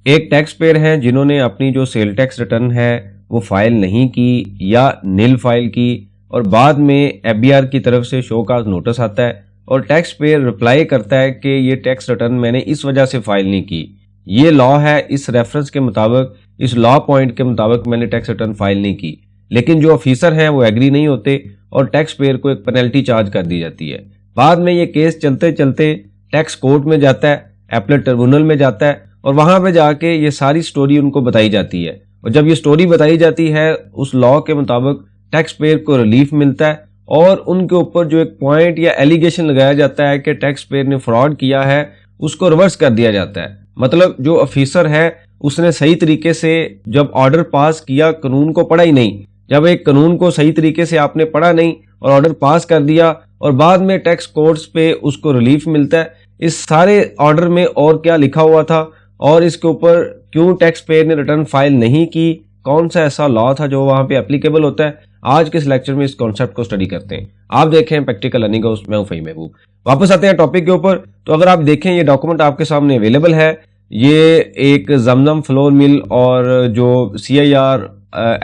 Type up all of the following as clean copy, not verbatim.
एक tax payer हैं जिन्होंने अपनी जो सेल टैक्स रिटर्न है वो फाइल नहीं की या नील फाइल की और बाद में एफबीआर की तरफ से शो का नोटिस आता है और टैक्स पेयर रिप्लाई करता है कि ये टैक्स रिटर्न मैंने इस वजह से फाइल नहीं की, ये लॉ है, इस रेफरेंस के मुताबिक, इस लॉ पॉइंट के मुताबिक मैंने टैक्स रिटर्न फाइल नहीं की। लेकिन जो ऑफिसर हैं वो एग्री नहीं होते और टैक्स पेयर को एक पेनल्टी चार्ज कर दी जाती है। बाद में ये केस चलते चलते टैक्स कोर्ट में जाता है, एपलेट ट्रिब्यूनल में जाता है और वहां पे जाके ये सारी स्टोरी उनको बताई जाती है और जब ये स्टोरी बताई जाती है उस लॉ के मुताबिक टैक्स पेयर को रिलीफ मिलता है और उनके ऊपर जो एक पॉइंट या एलिगेशन लगाया जाता है कि टैक्स पेयर ने फ्रॉड किया है उसको रिवर्स कर दिया जाता है। मतलब जो ऑफिसर है उसने सही तरीके से जब ऑर्डर पास किया, कानून को पढ़ा ही नहीं। जब एक कानून को सही तरीके से आपने पढ़ा नहीं और ऑर्डर पास कर दिया और बाद में टैक्स कोर्ट्स पे उसको रिलीफ मिलता है, इस सारे ऑर्डर में और क्या लिखा हुआ था और इसके ऊपर क्यों टैक्स पेयर ने रिटर्न फाइल नहीं की, कौन सा ऐसा लॉ था जो वहां पे एप्लीकेबल होता है, आज के इस लेक्चर में इस कॉन्सेप्ट को स्टडी करते हैं। आप देखें प्रैक्टिकल लर्निंग हाउस, मैं हूं फहीम महबूब। वापस आते हैं टॉपिक के ऊपर। तो अगर आप देखें ये डॉक्यूमेंट आपके सामने अवेलेबल है, ये एक जमजम फ्लोर मिल और जो CIR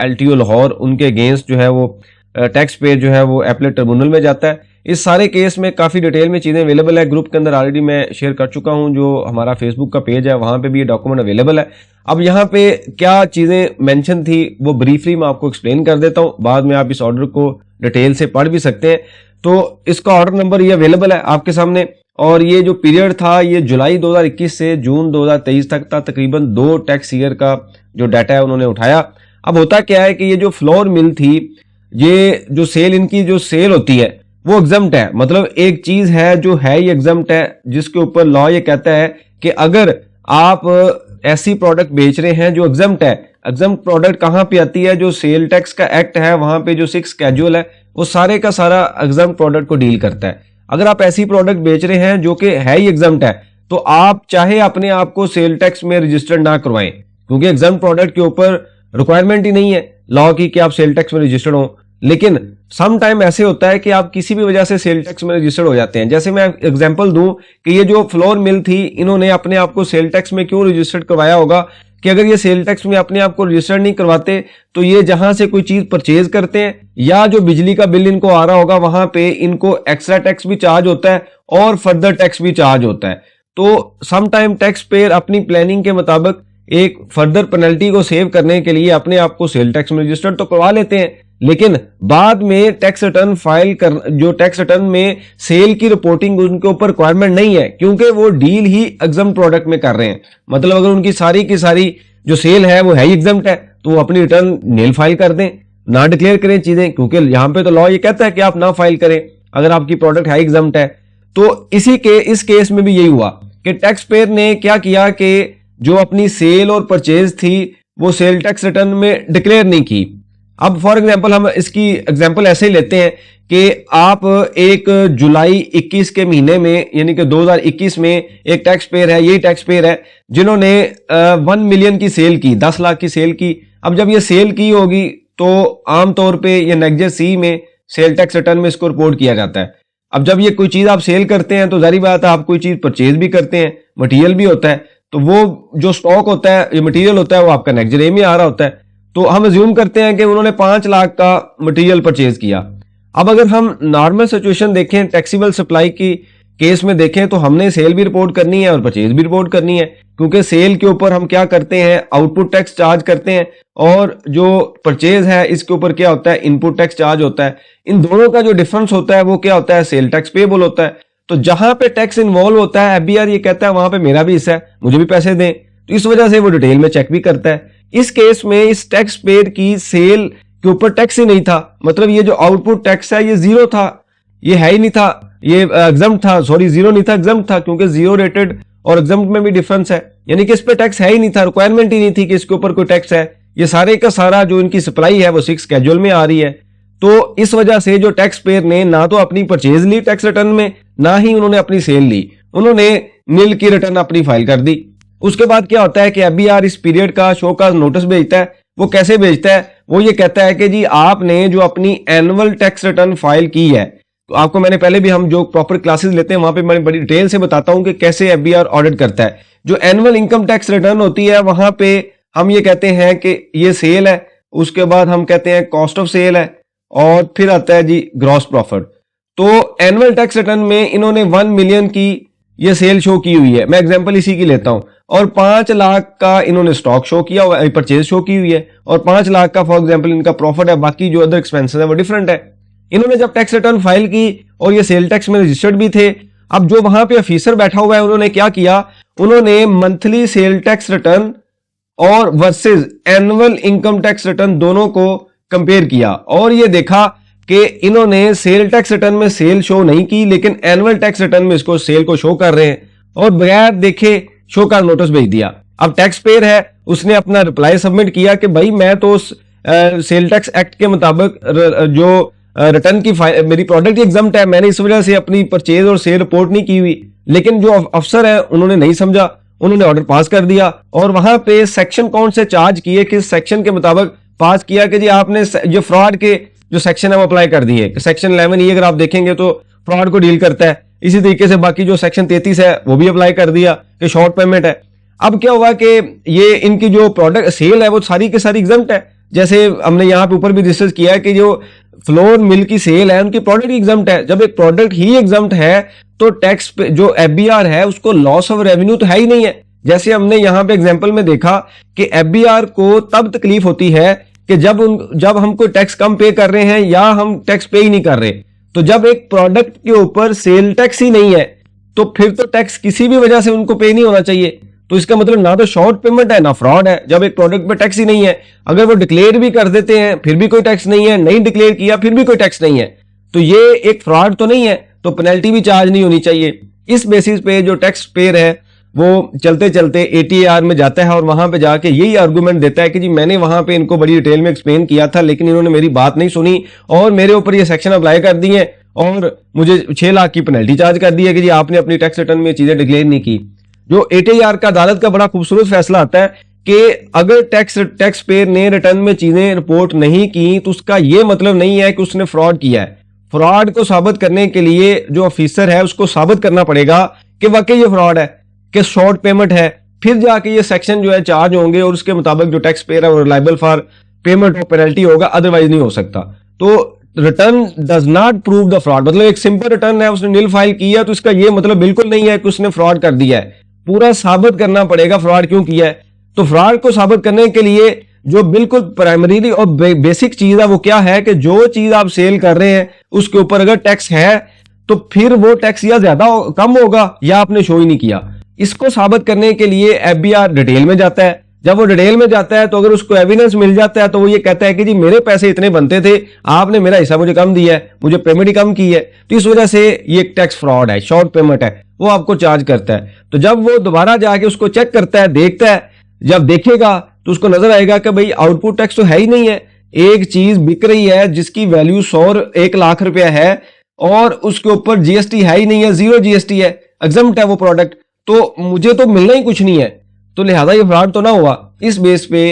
LTO लाहौर उनके अगेंस्ट जो है वो टैक्स पेयर जो है वो एपलेट ट्रिब्यूनल में जाता है। इस सारे केस में काफ़ी डिटेल में चीज़ें अवेलेबल है, ग्रुप के अंदर ऑलरेडी मैं शेयर कर चुका हूं, जो हमारा फेसबुक का पेज है वहां पे भी ये डॉक्यूमेंट अवेलेबल है। अब यहाँ पे क्या चीज़ें मेंशन थी वो ब्रीफली मैं आपको एक्सप्लेन कर देता हूँ, बाद में आप इस ऑर्डर को डिटेल से पढ़ भी सकते हैं। तो इसका ऑर्डर नंबर ये अवेलेबल है आपके सामने और ये जो पीरियड था ये जुलाई 2021 से जून 2023 तक था। तकरीबन 2 टैक्स ईयर का जो डाटा है उन्होंने उठाया। अब होता क्या है कि ये जो फ्लोर मिल थी, ये जो सेल, इनकी जो सेल होती है वो एग्जम्प्ट है। मतलब एक चीज है जो है ये एग्जम्प्ट है, जिसके ऊपर लॉ ये कहता है कि अगर आप ऐसी प्रोडक्ट बेच रहे हैं जो एग्जम्प्ट है, एग्जम्प्ट प्रोडक्ट कहां पे आती है, जो सेल टैक्स का एक्ट है वहां पे जो 6 स्केड्यूल है वो सारे का सारा एग्जम्प्ट प्रोडक्ट को डील करता है। अगर आप ऐसी प्रोडक्ट बेच रहे हैं जो कि है ही एग्जम्प्ट है तो आप चाहे अपने आप को सेल टैक्स में रजिस्टर्ड ना करवाएं, क्योंकि एग्जम्प्ट प्रोडक्ट के ऊपर रिक्वायरमेंट ही नहीं है लॉ की कि आप सेल टैक्स में रजिस्टर्ड हो। लेकिन सम टाइम ऐसे होता है कि आप किसी भी वजह से सेल टैक्स में रजिस्टर्ड हो जाते हैं। जैसे मैं एग्जांपल दूं कि ये जो फ्लोर मिल थी, इन्होंने अपने आप को सेल टैक्स में क्यों रजिस्टर्ड करवाया होगा कि अगर ये सेल टैक्स में अपने आप को रजिस्टर्ड नहीं करवाते तो ये जहां से कोई चीज परचेज करते हैं या जो बिजली का बिल इनको आ रहा होगा वहां पे इनको एक्स्ट्रा टैक्स भी चार्ज होता है और फर्दर टैक्स भी चार्ज होता है। तो सम टाइम टैक्स पेयर अपनी प्लानिंग के मुताबिक एक फर्दर पेनल्टी को सेव करने के लिए अपने आप को सेल टैक्स में रजिस्टर्ड तो करवा लेते हैं, लेकिन बाद में टैक्स रिटर्न फाइल कर, जो टैक्स रिटर्न में सेल की रिपोर्टिंग उनके ऊपर रिक्वायरमेंट नहीं है, क्योंकि वो डील ही एग्जम्प्ट प्रोडक्ट में कर रहे हैं। मतलब अगर उनकी सारी की सारी जो सेल है वो है ही एग्जम्प्ट है तो वो अपनी रिटर्न नील फाइल कर दें, ना डिक्लेयर करें चीजें, क्योंकि यहां पे तो लॉ ये कहता है कि आप ना फाइल करें अगर आपकी प्रोडक्ट है एग्जम्प्ट है। तो इस केस में भी यही हुआ कि टैक्स पेयर ने क्या किया कि जो अपनी सेल और परचेज थी वो सेल टैक्स रिटर्न में डिक्लेयर नहीं की। अब फॉर एग्जांपल हम इसकी एग्जांपल ऐसे ही लेते हैं कि आप एक जुलाई 21 के महीने में यानी कि 2021 में एक टैक्स पेयर है, यही टैक्स पेयर है जिन्होंने 1 मिलियन की सेल की, 10 लाख की सेल की। अब जब ये सेल की होगी तो आमतौर पे ये नेक्स्ट सी में सेल टैक्स रिटर्न में इसको रिपोर्ट किया जाता है। अब जब ये कोई चीज आप सेल करते हैं तो जारी बात है आप कोई चीज परचेज भी करते हैं, मटेरियल भी होता है, तो वो जो स्टॉक होता है, ये मटेरियल होता है वो आपका नेक्स्ट डे में आ रहा होता है। तो हम अज्यूम करते हैं कि उन्होंने 5 लाख का मटेरियल परचेज किया। अब अगर हम नॉर्मल सिचुएशन देखें, टैक्सेबल सप्लाई की केस में देखें तो हमने सेल भी रिपोर्ट करनी है और परचेज भी रिपोर्ट करनी है, क्योंकि सेल के ऊपर हम क्या करते हैं, आउटपुट टैक्स चार्ज करते हैं और जो परचेज है इसके ऊपर क्या होता है, इनपुट टैक्स चार्ज होता है। इन दोनों का जो डिफरेंस होता है वो क्या होता है, सेल टैक्स पेएबल होता है। तो जहां पे टैक्स इन्वॉल्व होता है एफबीआर ये कहता है वहां पे मेरा भी हिस्सा है, मुझे भी पैसे दें, तो इस वजह से वो डिटेल में चेक भी करता है। इस केस में इस टैक्स पेयर की सेल के ऊपर टैक्स ही नहीं था, मतलब ये जो आउटपुट टैक्स है ये जीरो था, ये है ही नहीं था, ये एग्जम्प्ट था, सॉरी जीरो नहीं था, एग्जम्प्ट था, क्योंकि जीरो रेटेड और एग्जम्प्ट में भी डिफरेंस है। यानी कि इस पे टैक्स है ही नहीं था, रिक्वायरमेंट ही नहीं थी कि इसके ऊपर कोई टैक्स है। ये सारे का सारा जो इनकी सप्लाई है वो 6 स्केड्यूल में आ रही है। तो इस वजह से जो टैक्स पेयर ने ना तो अपनी परचेज ली टैक्स रिटर्न में, ना ही उन्होंने अपनी सेल ली, उन्होंने नील की रिटर्न अपनी फाइल कर दी। उसके बाद क्या होता है कि एफबीआर इस पीरियड का शो का नोटिस भेजता है। वो कैसे भेजता है, वो ये कहता है कि जी आपने जो अपनी एनुअल टैक्स रिटर्न फाइल की है, तो आपको मैंने पहले भी हम जो प्रॉपर क्लासेस लेते हैं वहां पे मैं बड़ी डिटेल से बताता हूं कि कैसे एफबीआर ऑडिट करता है जो एनुअल इनकम टैक्स रिटर्न होती है वहां पे हम ये कहते हैं कि ये सेल है, उसके बाद हम कहते हैं कॉस्ट ऑफ सेल है, और फिर आता है जी ग्रॉस प्रॉफिट। तो एनुअल टैक्स रिटर्न में इन्होंने 1 मिलियन की ये सेल शो की हुई है, मैं एग्जांपल इसी की लेता हूं, और 5 लाख का इन्होंने स्टॉक शो किया, परचेज शो की हुई है, और 5 लाख का फॉर एग्जांपल इनका प्रॉफिट है, बाकी जो अदर एक्सपेंसेस है वो डिफरेंट है। इन्होंने जब टैक्स रिटर्न फाइल की और ये सेल टैक्स में रजिस्टर्ड भी थे, अब जो वहां पे ऑफिसर बैठा हुआ है उन्होंने क्या किया, उन्होंने मंथली सेल टैक्स रिटर्न और versus annual income tax return दोनों को कंपेयर किया, और ये देखा कि इन्होंने सेल टैक्स रिटर्न में सेल शो नहीं की, लेकिन एनुअल टैक्स रिटर्न में इसको सेल को शो कर रहे हैं, और बगैर देखे शो का नोटिस भेज दिया। अब टैक्स पेयर है, उसने अपना रिप्लाई सबमिट किया कि भाई मैं तो सेल टैक्स एक्ट के मुताबिक जो रिटर्न की मेरी प्रोडक्ट एग्जम्प्ट है, मैंने इस वजह से अपनी परचेज और सेल रिपोर्ट नहीं की हुई, लेकिन जो अफसर है उन्होंने नहीं समझा, उन्होंने ऑर्डर पास कर दिया, और वहां पे सेक्शन कौन से चार्ज किए, किस सेक्शन के मुताबिक पास किया कि जी आपने जो फ्रॉड के जो सेक्शन है वो अप्लाई कर दिए। सेक्शन 11 अगर आप देखेंगे तो फ्रॉड को डील करता है, इसी तरीके से बाकी जो सेक्शन 33 है वो भी अप्लाई कर दिया कि शॉर्ट पेमेंट है। अब क्या हुआ कि ये इनकी जो प्रोडक्ट सेल है वो सारी की सारी एग्जम्प्ट है, जैसे हमने यहाँ पे ऊपर भी डिस्कस किया है कि जो फ्लोर मिल की सेल है उनकी प्रोडक्ट एग्जम्प्ट है। जब एक प्रोडक्ट ही एग्जम्प्ट है तो टैक्स पे जो FBR है उसको लॉस ऑफ रेवेन्यू तो है ही नहीं है। जैसे हमने यहाँ पे एग्जांपल में देखा कि FBR को तब तकलीफ होती है कि जब हम कोई टैक्स कम पे कर रहे हैं या हम टैक्स पे ही नहीं कर रहे। तो जब एक प्रोडक्ट के ऊपर सेल टैक्स ही नहीं है तो फिर तो टैक्स किसी भी वजह से उनको पे नहीं होना चाहिए। तो इसका मतलब ना तो शॉर्ट पेमेंट है ना फ्रॉड है, जब एक प्रोडक्ट पे टैक्स ही नहीं है। अगर वो डिक्लेयर भी कर देते हैं फिर भी कोई टैक्स नहीं है, नहीं डिक्लेयर किया फिर भी कोई टैक्स नहीं है, तो ये एक फ्रॉड तो नहीं है, तो पेनल्टी भी चार्ज नहीं होनी चाहिए। इस बेसिस पे जो टैक्स पेयर है वो चलते चलते ATAR में जाता है और वहां पे जाके यही आर्गुमेंट देता है कि जी मैंने वहां पे इनको बड़ी डिटेल में एक्सप्लेन किया था लेकिन इन्होंने मेरी बात नहीं सुनी और मेरे ऊपर ये सेक्शन अप्लाई कर दी है और मुझे 6 लाख की पेनल्टी चार्ज कर दी है कि जी आपने अपनी टैक्स रिटर्न में चीजें डिक्लेयर नहीं की। जो ATAR का अदालत का बड़ा खूबसूरत फैसला आता है कि अगर टैक्स पेयर ने रिटर्न में चीजें रिपोर्ट नहीं की तो उसका यह मतलब नहीं है कि उसने फ्रॉड किया है। फ्रॉड को साबित करने के लिए जो ऑफिसर है उसको साबित करना पड़ेगा कि वाकई ये फ्रॉड है, कि शॉर्ट पेमेंट है, फिर जाके ये सेक्शन जो है चार्ज होंगे और उसके मुताबिक जो टैक्स पेयर है वो liable for payment of penalty होगा, अदरवाइज नहीं हो सकता। तो return does not prove the fraud, मतलब एक सिंपल रिटर्न है उसने नील फाइल किया तो इसका ये मतलब बिल्कुल नहीं है कि उसने फ्रॉड कर दिया है, पूरा साबित करना पड़ेगा फ्रॉड क्यों किया है। तो फ्रॉड को साबित करने के लिए जो बिल्कुल प्राइमरी और बेसिक चीज है वो क्या है कि जो चीज आप सेल कर रहे हैं उसके ऊपर अगर टैक्स है तो फिर वो टैक्स या ज्यादा कम होगा या आपने शो ही नहीं किया। इसको साबित करने के लिए FBR डिटेल में जाता है। जब वो डिटेल में जाता है तो अगर उसको एविडेंस मिल जाता है तो वो ये कहता है कि जी मेरे पैसे इतने बनते थे, आपने मेरा हिस्सा मुझे कम दिया है, मुझे पेमेंट ही कम की है, तो इस वजह से ये टैक्स फ्रॉड है, शॉर्ट पेमेंट है, वो आपको चार्ज करता है। तो जब वो दोबारा जाके उसको चेक करता है, देखता है, जब देखेगा तो उसको नजर आएगा कि भाई आउटपुट टैक्स तो है ही नहीं है। एक चीज बिक रही है जिसकी वैल्यू 1 लाख रुपया है और उसके ऊपर GST है ही नहीं है, 0 GST है, एग्जम्प्ट है वो प्रोडक्ट, तो मुझे तो मिलना ही कुछ नहीं है, तो लिहाजा ये फ्रॉड तो ना हुआ। इस बेस पे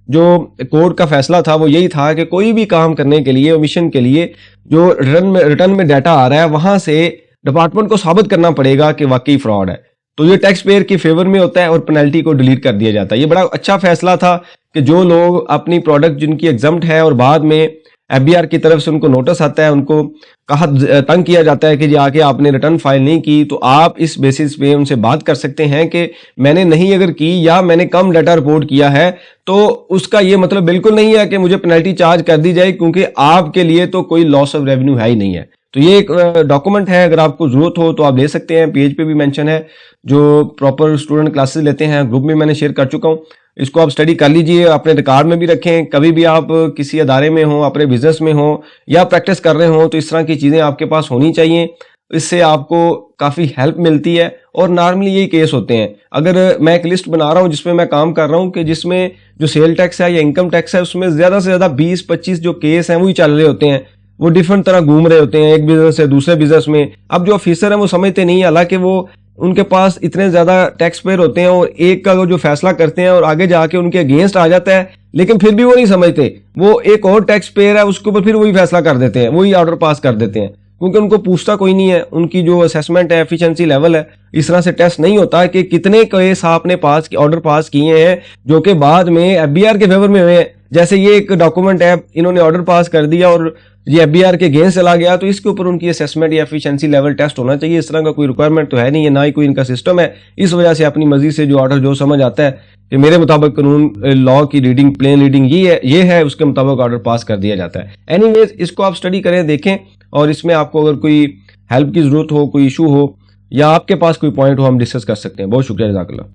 जो कोर्ट का फैसला था वो यही था कि कोई भी काम करने के लिए, मिशन के लिए जो रिटर्न में डाटा आ रहा है वहां से डिपार्टमेंट को साबित करना पड़ेगा कि वाकई फ्रॉड है। तो ये टैक्स पेयर की फेवर में होता है और पेनल्टी को डिलीट कर दिया जाता है। ये बड़ा अच्छा फैसला था कि जो लोग अपनी प्रोडक्ट जिनकी एग्जम्प्ट है और बाद में FBR की तरफ से उनको नोटिस आता है, उनको कहा तंग किया जाता है कि जी आके आपने रिटर्न फाइल नहीं की, तो आप इस बेसिस पे उनसे बात कर सकते हैं कि मैंने नहीं अगर की या मैंने कम डाटा रिपोर्ट किया है तो उसका ये मतलब बिल्कुल नहीं है कि मुझे पेनल्टी चार्ज कर दी जाए, क्योंकि आपके लिए तो कोई लॉस ऑफ रेवेन्यू है ही नहीं है। तो ये एक डॉक्यूमेंट है, अगर आपको जरूरत हो तो आप ले सकते हैं। पेज पे भी मेंशन है, जो प्रॉपर स्टूडेंट क्लासेस लेते हैं ग्रुप में मैंने शेयर कर चुका हूँ, इसको आप स्टडी कर लीजिए, अपने रिकॉर्ड में भी रखें। कभी भी आप किसी अदारे में हो, अपने बिजनेस में हो या प्रैक्टिस कर रहे हो तो इस तरह की चीजें आपके पास होनी चाहिए, इससे आपको काफी हेल्प मिलती है। और नॉर्मली यही केस होते हैं। अगर मैं एक लिस्ट बना रहा हूँ जिसमें मैं काम कर रहा हूँ कि जिसमें जो सेल टैक्स है या इनकम टैक्स है उसमें ज्यादा से ज्यादा 20-25 जो केस हैं वही चल रहे होते हैं, वो डिफरेंट तरह घूम रहे होते हैं एक बिजनेस से दूसरे बिजनेस में। अब जो ऑफिसर है वो समझते नहीं, हालांकि वो उनके पास इतने ज्यादा टैक्स पेयर होते हैं और एक का जो फैसला करते हैं और आगे जाके उनके अगेंस्ट आ जाता है, लेकिन फिर भी वो नहीं समझते, वो एक और टैक्स पेयर है उसके ऊपर फिर वही फैसला कर देते हैं, वही ऑर्डर पास कर देते हैं। क्योंकि उनको पूछता कोई नहीं है। उनकी जो असेसमेंट है, एफिशिएंसी लेवल है, इस तरह से टेस्ट नहीं होता कि कितने केस आपने ऑर्डर पास किए हैं जो कि बाद में एफबीआर के फेवर में हुए हैं। जैसे ये एक डॉक्यूमेंट है, इन्होंने ऑर्डर पास कर दिया और ये एफबीआर के अगेंस्ट चला गया, तो इसके ऊपर उनकी असेसमेंट या एफिशिएंसी लेवल टेस्ट होना चाहिए। इस तरह का कोई रिक्वायरमेंट तो है नहीं है, ना ही कोई इनका सिस्टम है। इस वजह से अपनी मर्जी से जो ऑर्डर जो समझ आता है कि मेरे मुताबिक कानून लॉ की रीडिंग, प्लेन रीडिंग ये है, उसके मुताबिक ऑर्डर पास कर दिया जाता है। एनीवेज, इसको आप स्टडी करें, देखें, और इसमें आपको अगर कोई हेल्प की जरूरत हो, कोई इशू हो या आपके पास कोई पॉइंट हो, हम डिस्कस कर सकते हैं। बहुत शुक्रिया, जज़ाकल्लाह।